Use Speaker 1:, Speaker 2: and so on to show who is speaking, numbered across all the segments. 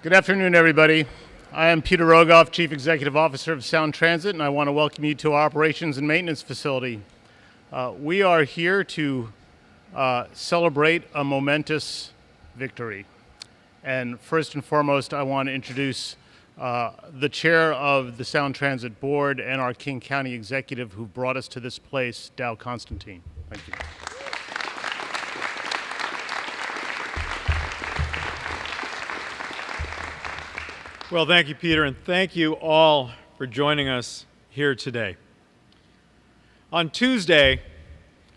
Speaker 1: Good afternoon, everybody. I am Peter Rogoff, Chief Executive Officer of Sound Transit, and I want to welcome you to our operations and maintenance facility. We are here to celebrate a momentous victory. And first and foremost, I want to introduce the chair of the Sound Transit Board and our King County executive who brought us to this place, Dow Constantine. Thank you.
Speaker 2: Well, thank you, Peter, and thank you all for joining us here today. On Tuesday,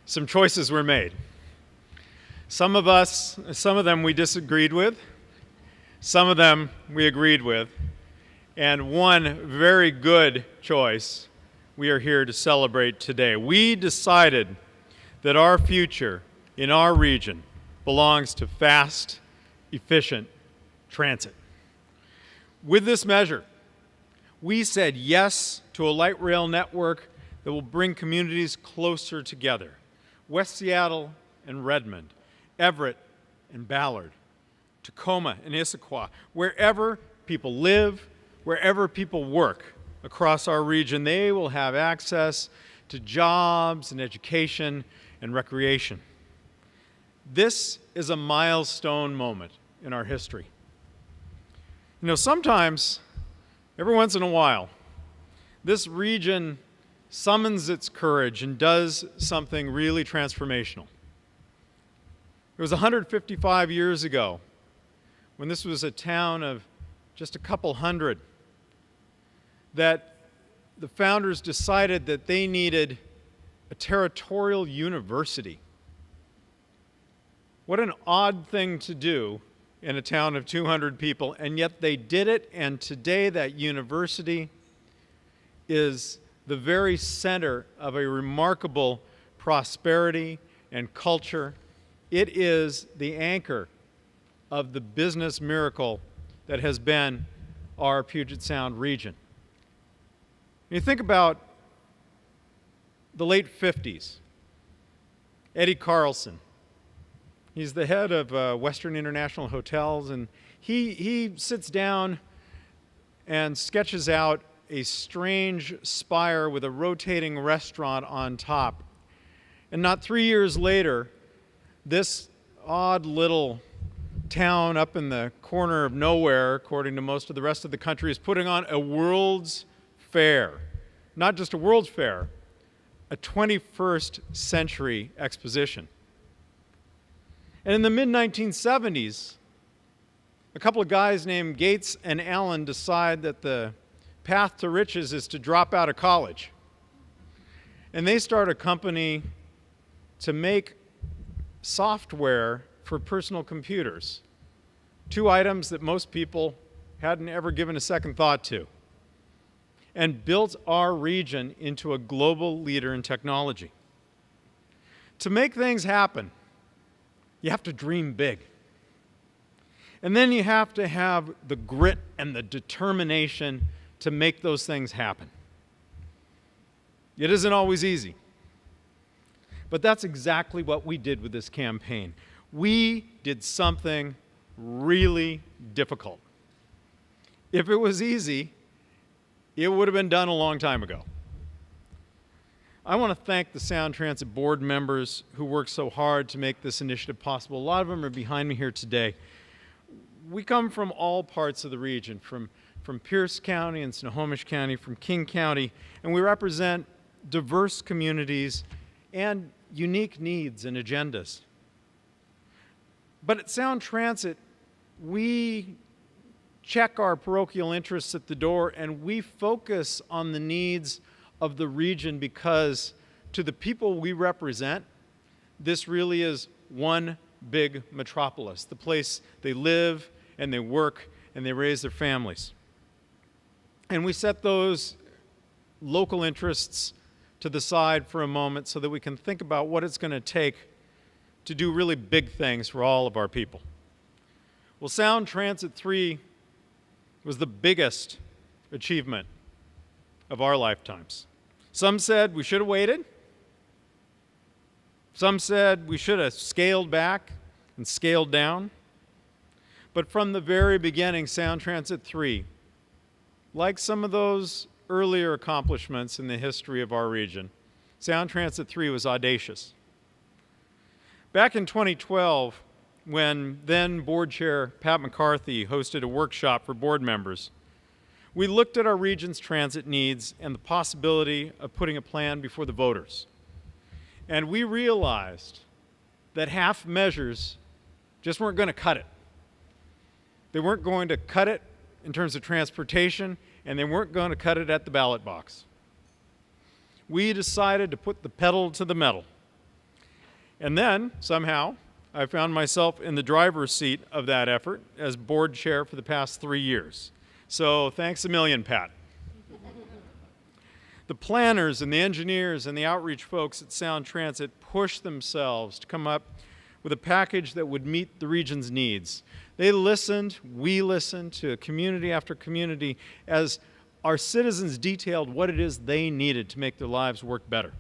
Speaker 2: some choices were made. Some of them we disagreed with, some of them we agreed with, and one very good choice we are here to celebrate today. We decided that our future in our region belongs to fast, efficient transit. With this measure, we said yes to a light rail network that will bring communities closer together. West Seattle and Redmond, Everett and Ballard, Tacoma and Issaquah, wherever people live, wherever people work across our region, they will have access to jobs and education and recreation. This is a milestone moment in our history. You know, sometimes, every once in a while, this region summons its courage and does something really transformational. It was 155 years ago when this was a town of just a couple hundred that the founders decided that they needed a territorial university. What an odd thing to do in a town of 200 people, and yet they did it, and today that university is the very center of a remarkable prosperity and culture. It is the anchor of the business miracle that has been our Puget Sound region. When you think about the late 50s, Eddie Carlson, he's the head of Western International Hotels, and he sits down and sketches out a strange spire with a rotating restaurant on top. And not 3 years later, this odd little town up in the corner of nowhere, according to most of the rest of the country, is putting on a World's Fair. Not just a World's Fair, a 21st century exposition. And in the mid-1970s, a couple of guys named Gates and Allen decide that the path to riches is to drop out of college. And they start a company to make software for personal computers, two items that most people hadn't ever given a second thought to, and built our region into a global leader in technology. To make things happen, you have to dream big. And then you have to have the grit and the determination to make those things happen. It isn't always easy. But that's exactly what we did with this campaign. We did something really difficult. If it was easy, it would have been done a long time ago. I want to thank the Sound Transit Board members who worked so hard to make this initiative possible. A lot of them are behind me here today. We come from all parts of the region, from Pierce County and Snohomish County, from King County, and we represent diverse communities and unique needs and agendas. But at Sound Transit, we check our parochial interests at the door and we focus on the needs of the region, because to the people we represent, this really is one big metropolis, the place they live and they work and they raise their families. And we set those local interests to the side for a moment so that we can think about what it's going to take to do really big things for all of our people. Well, Sound Transit 3 was the biggest achievement of our lifetimes. Some said we should have waited. Some said we should have scaled back and scaled down. But from the very beginning, Sound Transit 3, like some of those earlier accomplishments in the history of our region, Sound Transit 3 was audacious. Back in 2012, when then Board Chair Pat McCarthy hosted a workshop for board members, we looked at our region's transit needs and the possibility of putting a plan before the voters. And we realized that half measures just weren't going to cut it. They weren't going to cut it in terms of transportation, and they weren't going to cut it at the ballot box. We decided to put the pedal to the metal. And then, somehow, I found myself in the driver's seat of that effort as board chair for the past 3 years. So thanks a million, Pat. The planners and the engineers and the outreach folks at Sound Transit pushed themselves to come up with a package that would meet the region's needs. They listened, we listened to community after community as our citizens detailed what it is they needed to make their lives work better.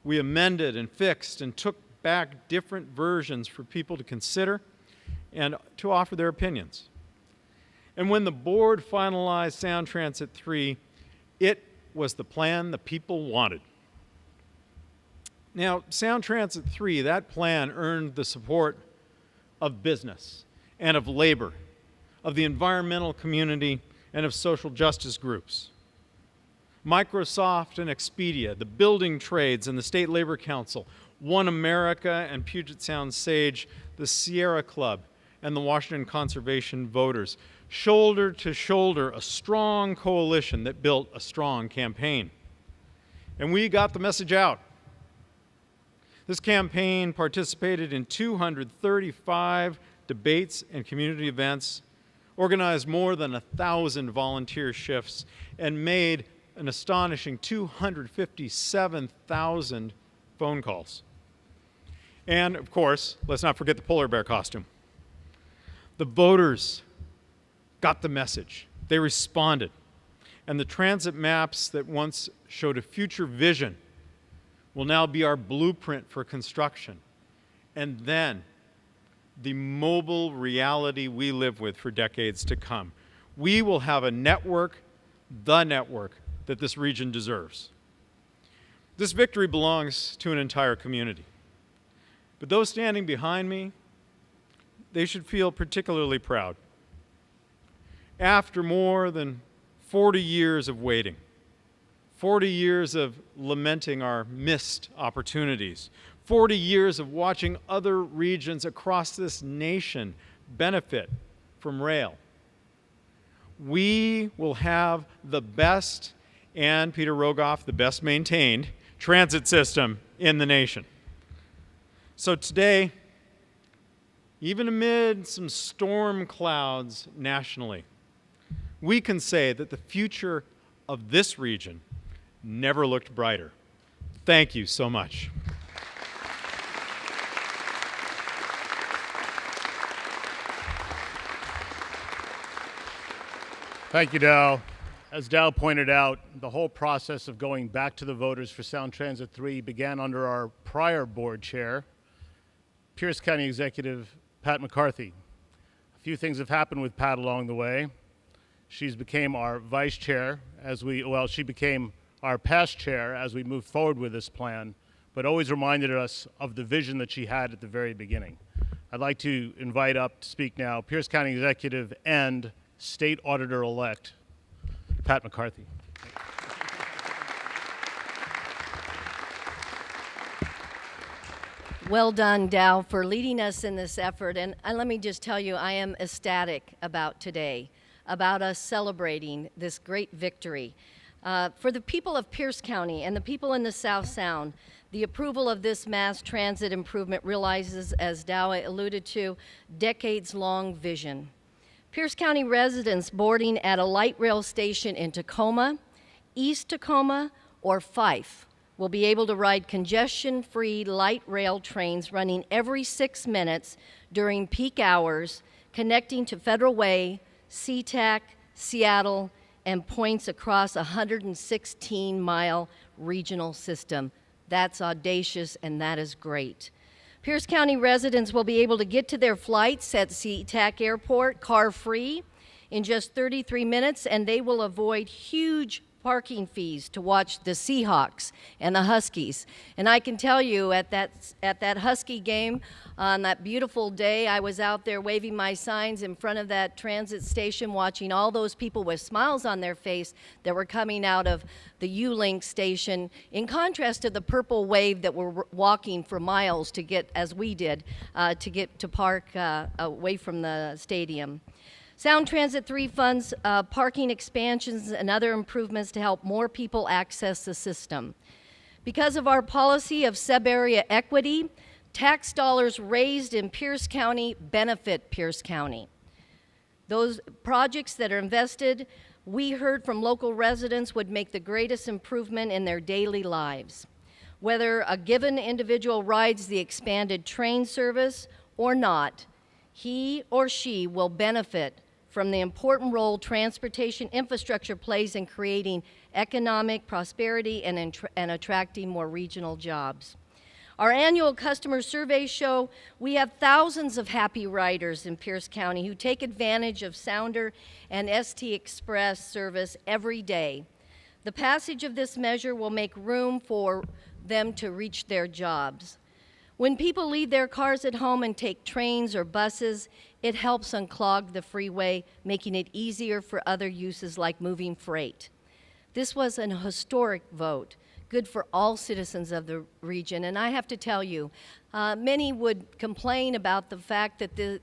Speaker 2: We amended and fixed and took back different versions for people to consider and to offer their opinions. And when the board finalized Sound Transit 3, it was the plan the people wanted. Now, Sound Transit 3, that plan earned the support of business and of labor, of the environmental community, and of social justice groups. Microsoft and Expedia, the building trades and the State Labor Council, One America and Puget Sound Sage, the Sierra Club, and the Washington Conservation Voters, shoulder to shoulder, a strong coalition that built a strong campaign. And we got the message out. This campaign participated in 235 debates and community events, organized more than 1,000 volunteer shifts, and made an astonishing 257,000 phone calls. And, of course, let's not forget the polar bear costume. The voters got the message. They responded. And the transit maps that once showed a future vision will now be our blueprint for construction. And then the mobile reality we live with for decades to come. We will have a network, the network that this region deserves. This victory belongs to an entire community. But those standing behind me, they should feel particularly proud. After more than 40 years of waiting, 40 years of lamenting our missed opportunities, 40 years of watching other regions across this nation benefit from rail, we will have the best, and Peter Rogoff, the best maintained transit system in the nation. So today, even amid some storm clouds nationally, we can say that the future of this region never looked brighter. Thank you so much.
Speaker 1: Thank you, Dow. As Dow pointed out, the whole process of going back to the voters for Sound Transit 3 began under our prior board chair, Pierce County Executive Pat McCarthy. A few things have happened with Pat along the way. She's became our vice chair she became our past chair as we moved forward with this plan, but always reminded us of the vision that she had at the very beginning. I'd like to invite up to speak now Pierce County Executive and State Auditor-elect Pat McCarthy.
Speaker 3: Well done, Dow, for leading us in this effort. And let me just tell you, I am ecstatic about today, about us celebrating this great victory. For the people of Pierce County and the people in the South Sound, the approval of this mass transit improvement realizes, as Dow alluded to, decades-long vision. Pierce County residents boarding at a light rail station in Tacoma, East Tacoma, or Fife will be able to ride congestion-free light rail trains running every 6 minutes during peak hours, connecting to Federal Way, SeaTac, Seattle, and points across a 116-mile regional system. That's audacious, and that is great. Pierce County residents will be able to get to their flights at SeaTac Airport car-free in just 33 minutes, and they will avoid huge parking fees to watch the Seahawks and the Huskies. And I can tell you, at that Husky game on that beautiful day, I was out there waving my signs in front of that transit station, watching all those people with smiles on their face that were coming out of the U-Link station, in contrast to the purple wave that were walking for miles to get, as we did, to get to park away from the stadium. Sound Transit 3 funds parking expansions and other improvements to help more people access the system. Because of our policy of sub-area equity, tax dollars raised in Pierce County benefit Pierce County. Those projects that are invested, we heard from local residents, would make the greatest improvement in their daily lives. Whether a given individual rides the expanded train service or not, he or she will benefit from the important role transportation infrastructure plays in creating economic prosperity and attracting more regional jobs. Our annual customer surveys show we have thousands of happy riders in Pierce County who take advantage of Sounder and ST Express service every day. The passage of this measure will make room for them to reach their jobs. When people leave their cars at home and take trains or buses, it helps unclog the freeway, making it easier for other uses like moving freight. This was an historic vote, good for all citizens of the region. And I have to tell you, many would complain about the fact that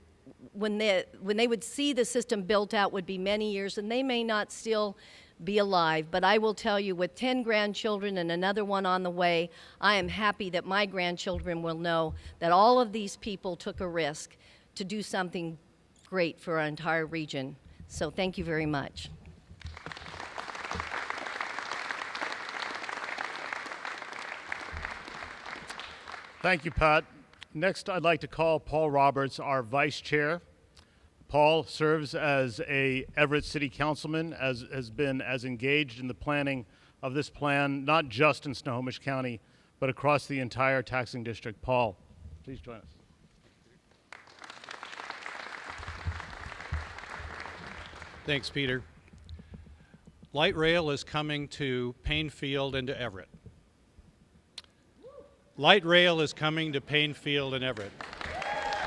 Speaker 3: when they would see the system built out would be many years, and they may not still be alive. But I will tell you, with 10 grandchildren and another one on the way, I am happy that my grandchildren will know that all of these people took a risk to do something great for our entire region. So thank you very much.
Speaker 1: Thank you, Pat. Next, I'd like to call Paul Roberts, our Vice Chair. Paul serves as a Everett City Councilman, has been as engaged in the planning of this plan, not just in Snohomish County, but across the entire taxing district. Paul, please join us.
Speaker 4: Thanks, Peter. Light rail is coming to Paynefield and to Everett. Light rail is coming to Paynefield and Everett.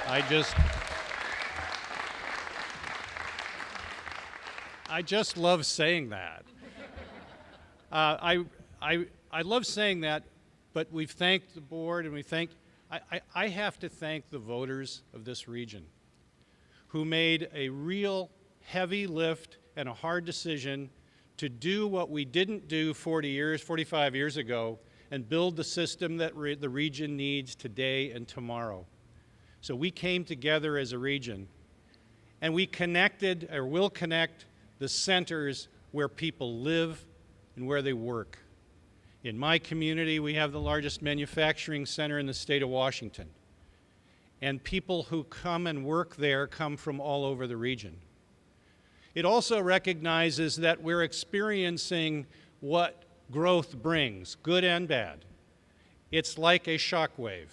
Speaker 4: I just love saying that. I love saying that, but we've thanked the board, and I have to thank the voters of this region who made a real heavy lift and a hard decision to do what we didn't do 45 years ago, and build the system that the region needs today and tomorrow. So we came together as a region, and we connected, or will connect, the centers where people live and where they work. In my community, we have the largest manufacturing center in the state of Washington. And people who come and work there come from all over the region. It also recognizes that we're experiencing what growth brings, good and bad. It's like a shockwave.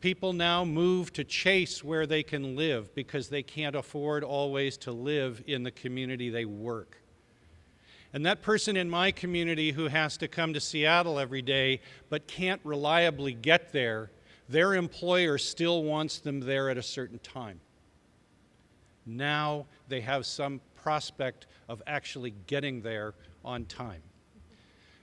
Speaker 4: People now move to chase where they can live because they can't afford always to live in the community they work. And that person in my community who has to come to Seattle every day but can't reliably get there, their employer still wants them there at a certain time. Now they have some prospect of actually getting there on time.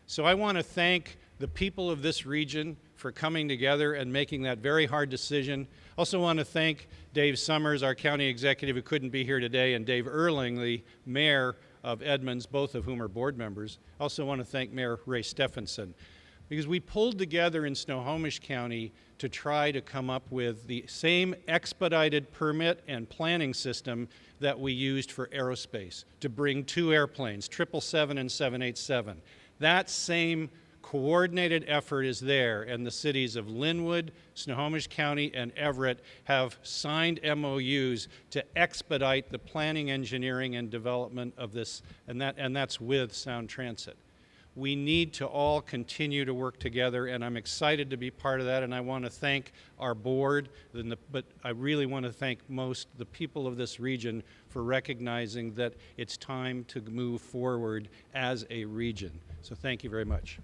Speaker 4: So I want to thank the people of this region for coming together and making that very hard decision. Also want to thank Dave Summers, our county executive, who couldn't be here today, and Dave Erling, the mayor of Edmonds, both of whom are board members. Also want to thank Mayor Ray Stephenson, because we pulled together in Snohomish County to try to come up with the same expedited permit and planning system that we used for aerospace to bring 2 airplanes, 777 and 787. That same coordinated effort is there, and the cities of Linwood, Snohomish County, and Everett have signed MOUs to expedite the planning, engineering, and development of this, and that's with Sound Transit. we need to all continue to work together, and I'm excited to be part of that, and I want to thank our board, but I really want to thank most the people of this region for recognizing that it's time to move forward as a region. So thank you very much.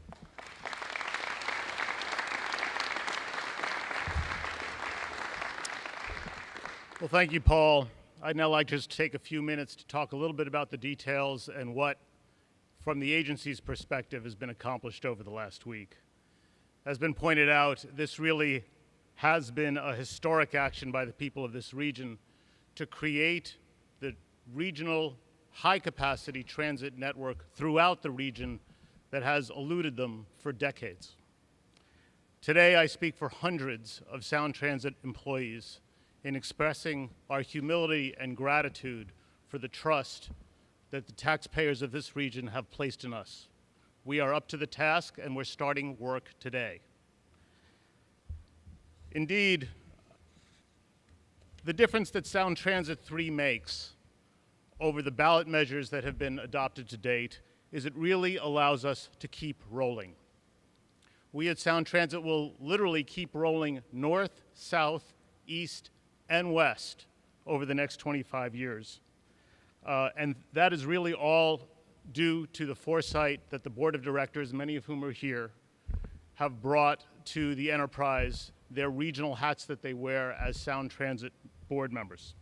Speaker 1: Well, thank you, Paul. I'd now like to just take a few minutes to talk a little bit about the details and what, from the agency's perspective, has been accomplished over the last week. As been pointed out, this really has been a historic action by the people of this region to create the regional high-capacity transit network throughout the region that has eluded them for decades. Today, I speak for hundreds of Sound Transit employees in expressing our humility and gratitude for the trust that the taxpayers of this region have placed in us. We are up to the task, and we're starting work today. Indeed, the difference that Sound Transit 3 makes over the ballot measures that have been adopted to date is it really allows us to keep rolling. We at Sound Transit will literally keep rolling north, south, east, and west over the next 25 years. And that is really all due to the foresight that the board of directors, many of whom are here, have brought to the enterprise, their regional hats that they wear as Sound Transit board members.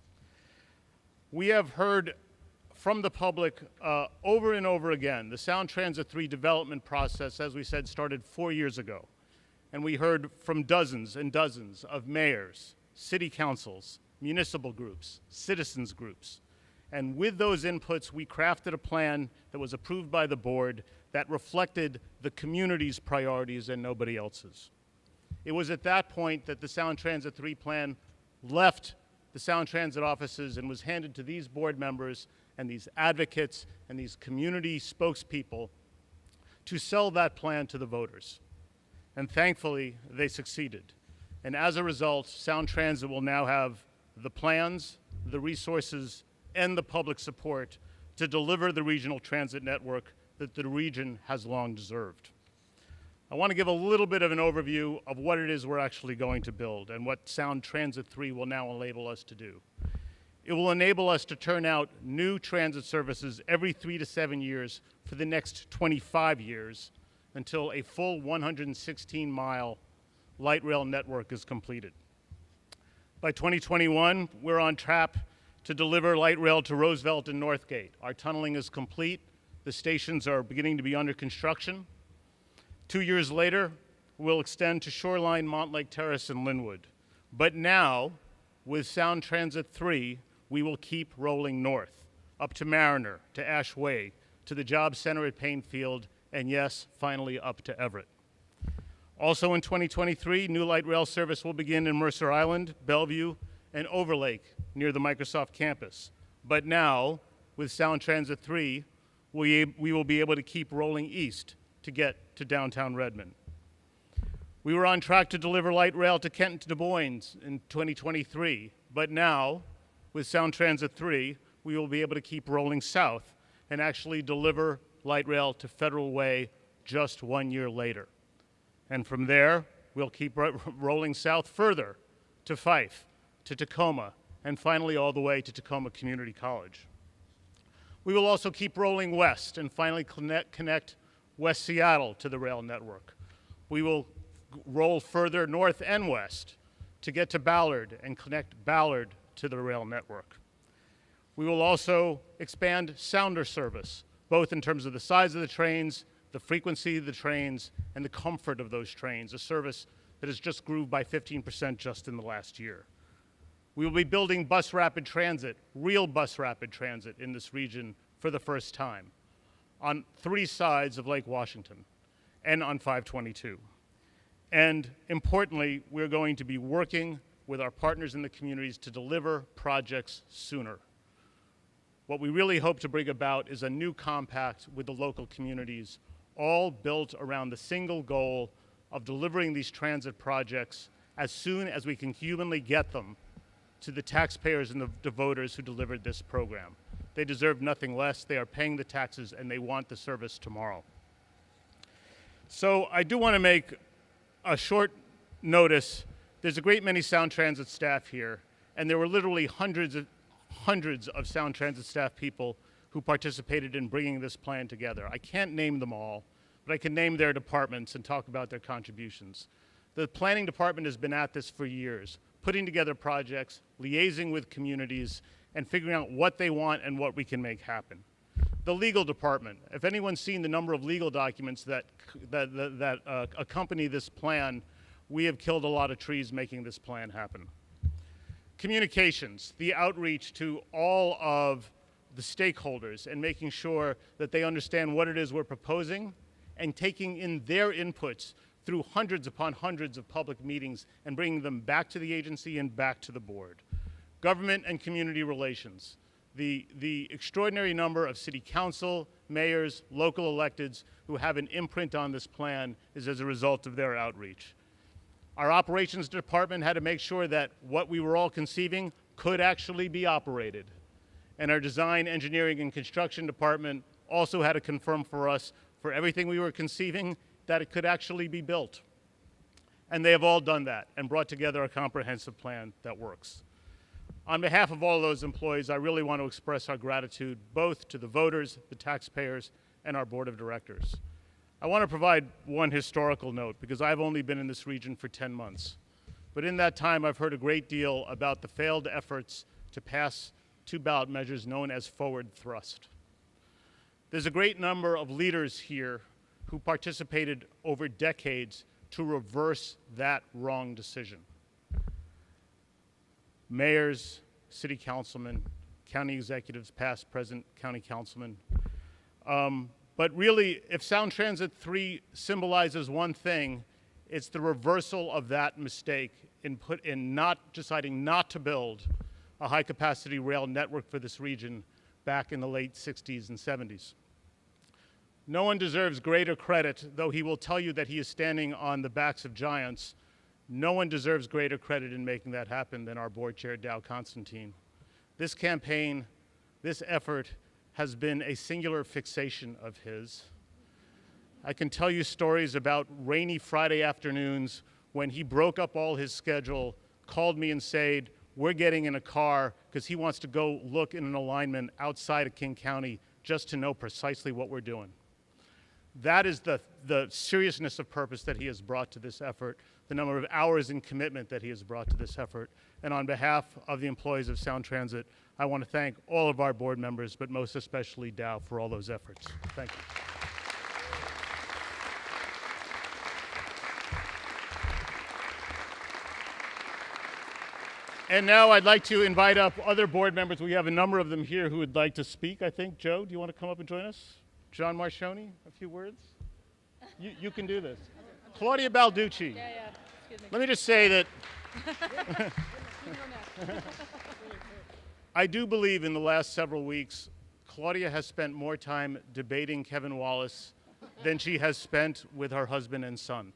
Speaker 1: We have heard from the public over and over again. The Sound Transit 3 development process, as we said, started 4 years ago. And we heard from dozens and dozens of mayors, city councils, municipal groups, citizens groups. And with those inputs, we crafted a plan that was approved by the board that reflected the community's priorities and nobody else's. It was at that point that the Sound Transit 3 plan left the Sound Transit offices and was handed to these board members and these advocates and these community spokespeople to sell that plan to the voters. And thankfully, they succeeded. And as a result, Sound Transit will now have the plans, the resources, and the public support to deliver the regional transit network that the region has long deserved. I want to give a little bit of an overview of what it is we're actually going to build and what Sound Transit 3 will now enable us to do. It will enable us to turn out new transit services every 3 to 7 years for the next 25 years until a full 116-mile light rail network is completed. By 2021, we're on track to deliver light rail to Roosevelt and Northgate. Our tunneling is complete. The stations are beginning to be under construction. 2 years later, we'll extend to Shoreline, Montlake Terrace, and Linwood. But now, with Sound Transit 3, we will keep rolling north, up to Mariner, to Ash Way, to the Job Center at Painfield, and yes, finally up to Everett. Also in 2023, new light rail service will begin in Mercer Island, Bellevue, and Overlake near the Microsoft campus. But now, with Sound Transit 3, we will be able to keep rolling east to get to downtown Redmond. We were on track to deliver light rail to Kenton to Des Moines in 2023, but now, with Sound Transit 3, we will be able to keep rolling south and actually deliver light rail to Federal Way just 1 year later. And from there, we'll keep rolling south further to Fife, to Tacoma, and finally all the way to Tacoma Community College. We will also keep rolling west and finally connect West Seattle to the rail network. We will roll further north and west to get to Ballard and connect Ballard to the rail network. We will also expand Sounder service, both in terms of the size of the trains, the frequency of the trains, and the comfort of those trains, a service that has just grew by 15% just in the last year. We will be building bus rapid transit, real bus rapid transit in this region for the first time on 3 sides of Lake Washington and on 522. And importantly, we're going to be working with our partners in the communities to deliver projects sooner. What we really hope to bring about is a new compact with the local communities, all built around the single goal of delivering these transit projects as soon as we can humanly get them to the taxpayers and the voters who delivered this program. They deserve nothing less. They are paying the taxes and they want the service tomorrow. So I do want to make a short notice. There's a great many Sound Transit staff here, and there were literally hundreds of Sound Transit staff people who participated in bringing this plan together. I can't name them all, but I can name their departments and talk about their contributions. The planning department has been at this for years, putting together projects, liaising with communities, and figuring out what they want and what we can make happen. The legal department, if anyone's seen the number of legal documents that accompany this plan, we have killed a lot of trees making this plan happen. Communications, the outreach to all of the stakeholders and making sure that they understand what it is we're proposing and taking in their inputs through hundreds upon hundreds of public meetings and bringing them back to the agency and back to the board. Government and community relations. The extraordinary number of city council, mayors, local electeds who have an imprint on this plan is as a result of their outreach. Our operations department had to make sure that what we were all conceiving could actually be operated. And our design, engineering, and construction department also had to confirm for us, for everything we were conceiving, that it could actually be built. And they have all done that and brought together a comprehensive plan that works. On behalf of all of those employees, I really want to express our gratitude both to the voters, the taxpayers, and our board of directors. I want to provide one historical note because I've only been in this region for 10 months. But in that time, I've heard a great deal about the failed efforts to pass two ballot measures known as forward thrust. There's a great number of leaders here who participated over decades to reverse that wrong decision. Mayors, city councilmen, county executives, past, present, county councilmen. But really, if Sound Transit 3 symbolizes one thing, it's the reversal of that mistake in not deciding not to build a high-capacity rail network for this region back in the late 60s and 70s. No one deserves greater credit, though he will tell you that he is standing on the backs of giants. No one deserves greater credit in making that happen than our board chair, Dow Constantine. This campaign, this effort, has been a singular fixation of his. I can tell you stories about rainy Friday afternoons when he broke up all his schedule, called me and said, we're getting in a car because he wants to go look in an alignment outside of King County just to know precisely what we're doing. That is the seriousness of purpose that he has brought to this effort, the number of hours and commitment that he has brought to this effort. And on behalf of the employees of Sound Transit, I want to thank all of our board members, but most especially Dow, for all those efforts. Thank you. And now I'd like to invite up other board members. We have a number of them here who would like to speak, I think. Joe, do you want to come up and join us? John Marcioni, a few words? You can do this. Claudia Balducci.
Speaker 5: Yeah. Excuse me.
Speaker 1: Let me just say that I do believe in the last several weeks, Claudia has spent more time debating Kevin Wallace than she has spent with her husband and son.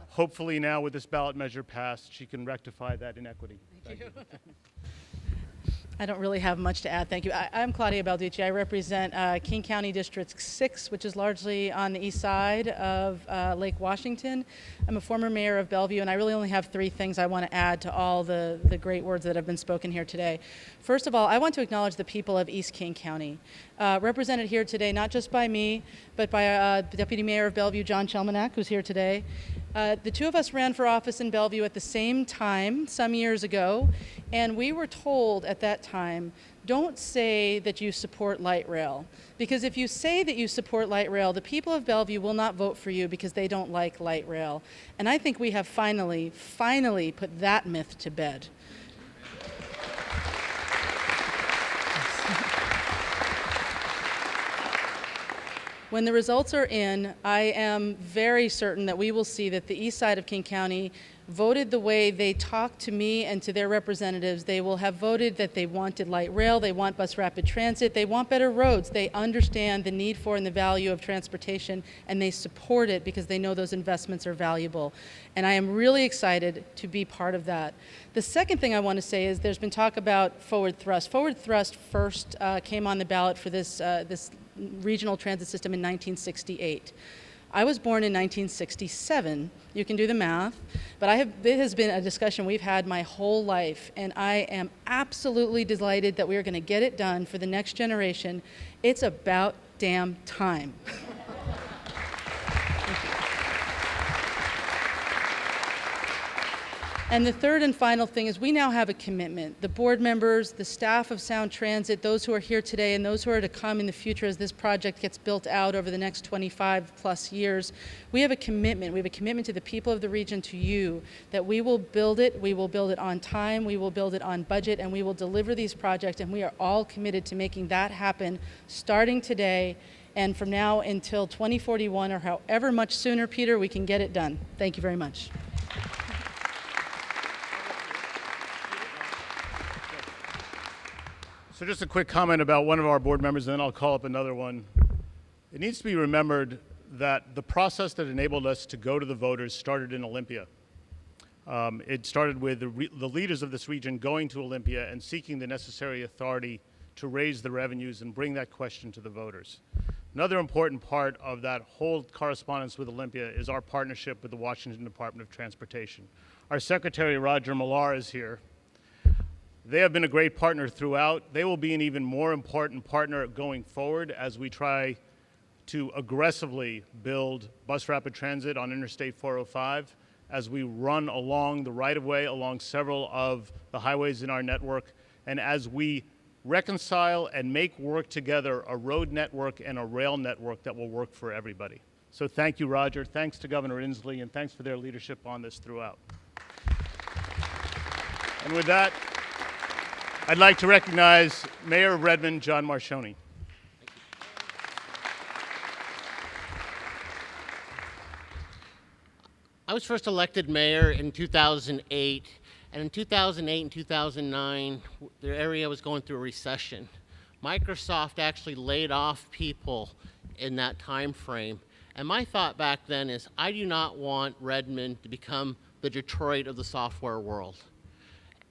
Speaker 1: Hopefully now with this ballot measure passed, she can rectify that inequity. Thank you.
Speaker 5: I don't really have much to add, thank you. I'm Claudia Balducci. I represent King County District 6, which is largely on the east side of Lake Washington. I'm a former mayor of Bellevue, and I really only have three things I want to add to all the great words that have been spoken here today. First of all, I want to acknowledge the people of East King County, represented here today not just by me, but by Deputy Mayor of Bellevue, John Chelmanak, who's here today. The two of us ran for office in Bellevue at the same time some years ago, and we were told at that time, don't say that you support light rail, because if you say that you support light rail, the people of Bellevue will not vote for you because they don't like light rail. And I think we have finally put that myth to bed. When the results are in, I am very certain that we will see that the east side of King County voted the way they talked to me and to their representatives. They will have voted that they wanted light rail, they want bus rapid transit, they want better roads. They understand the need for and the value of transportation, and they support it because they know those investments are valuable. And I am really excited to be part of that. The second thing I want to say is there's been talk about forward thrust. Forward thrust first came on the ballot for this regional transit system in 1968. I was born in 1967. You can do the math. But it has been a discussion we've had my whole life, and I am absolutely delighted that we are going to get it done for the next generation. It's about damn time. And the third and final thing is we now have a commitment. The board members, the staff of Sound Transit, those who are here today and those who are to come in the future as this project gets built out over the next 25 plus years, we have a commitment. We have a commitment to the people of the region, to you, that we will build it on time, we will build it on budget, and we will deliver these projects, and we are all committed to making that happen starting today and from now until 2041 or however much sooner, Peter, we can get it done. Thank you very much.
Speaker 1: So just a quick comment about one of our board members, and then I'll call up another one. It needs to be remembered that the process that enabled us to go to the voters started in Olympia. It started with the leaders of this region going to Olympia and seeking the necessary authority to raise the revenues and bring that question to the voters. Another important part of that whole correspondence with Olympia is our partnership with the Washington Department of Transportation. Our Secretary, Roger Millar, is here. They have been a great partner throughout. They will be an even more important partner going forward as we try to aggressively build bus rapid transit on Interstate 405, as we run along the right-of-way along several of the highways in our network, and as we reconcile and make work together a road network and a rail network that will work for everybody. So thank you, Roger. Thanks to Governor Inslee, and thanks for their leadership on this throughout. And with that, I'd like to recognize Mayor of Redmond, John Marchioni.
Speaker 6: I was first elected mayor in 2008, and in 2008 and 2009, the area was going through a recession. Microsoft actually laid off people in that time frame, and my thought back then is I do not want Redmond to become the Detroit of the software world.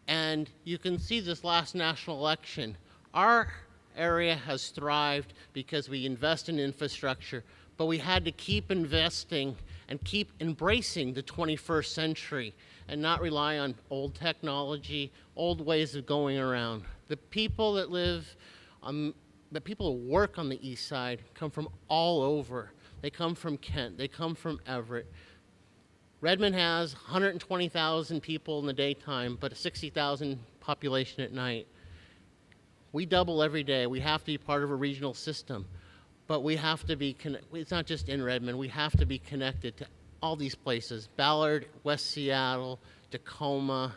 Speaker 6: And you can see this last national election. Our area has thrived because we invest in infrastructure, but we had to keep investing and keep embracing the 21st century and not rely on old technology, old ways of going around. The people that live, the people who work on the east side come from all over. They come from Kent, they come from Everett. Redmond has 120,000 people in the daytime, but a 60,000 population at night. We double every day. We have to be part of a regional system, but we have to be, it's not just in Redmond, we have to be connected to all these places, Ballard, West Seattle, Tacoma,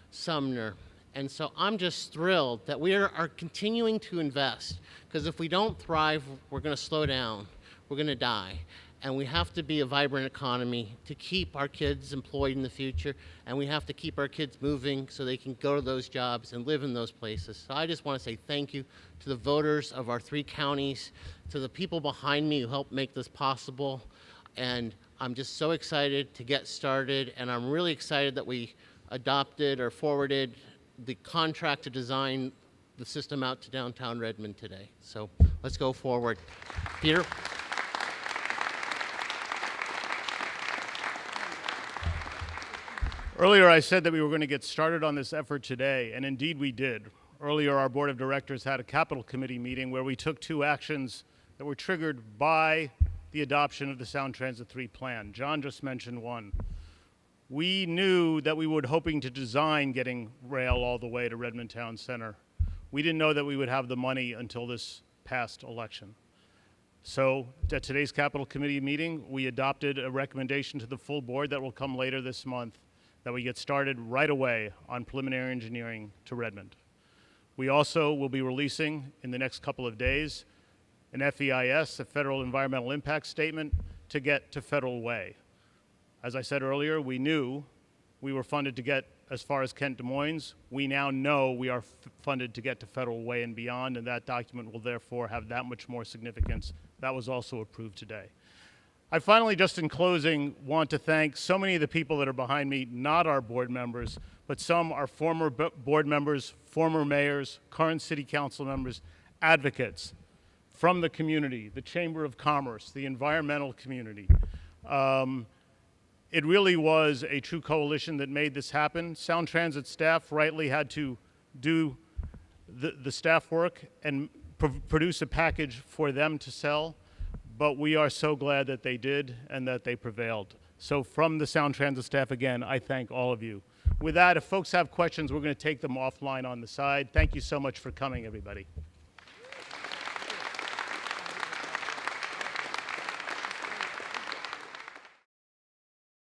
Speaker 6: Sumner. And so I'm just thrilled that we are continuing to invest, because if we don't thrive, we're gonna slow down, we're gonna die. And we have to be a vibrant economy to keep our kids employed in the future, and we have to keep our kids moving so they can go to those jobs and live in those places. So I just want to say thank you to the voters of our 3 counties, to the people behind me who helped make this possible, and I'm just so excited to get started, and I'm really excited that we adopted or forwarded the contract to design the system out to downtown Redmond today. So let's go forward. Peter?
Speaker 1: Earlier, I said that we were going to get started on this effort today, and indeed we did. Earlier, our board of directors had a capital committee meeting where we took 2 actions that were triggered by the adoption of the Sound Transit 3 plan. John just mentioned one. We knew that we were hoping to design getting rail all the way to Redmond Town Center. We didn't know that we would have the money until this past election. So at today's capital committee meeting, we adopted a recommendation to the full board that will come later this month, that we get started right away on preliminary engineering to Redmond. We also will be releasing in the next couple of days an FEIS, a Federal Environmental Impact Statement, to get to Federal Way. As I said earlier, we knew we were funded to get as far as Kent Des Moines. We now know we are funded to get to Federal Way and beyond, and that document will therefore have that much more significance. That was also approved today. I finally, just in closing, want to thank so many of the people that are behind me, not our board members, but some are former board members, former mayors, current city council members, advocates from the community, the Chamber of Commerce, the environmental community, It really was a true coalition that made this happen. Sound Transit staff rightly had to do the staff work and produce a package for them to sell, but we are so glad that they did and that they prevailed. So from the Sound Transit staff, again, I thank all of you. With that, if folks have questions, we're going to take them offline on the side. Thank you so much for coming, everybody.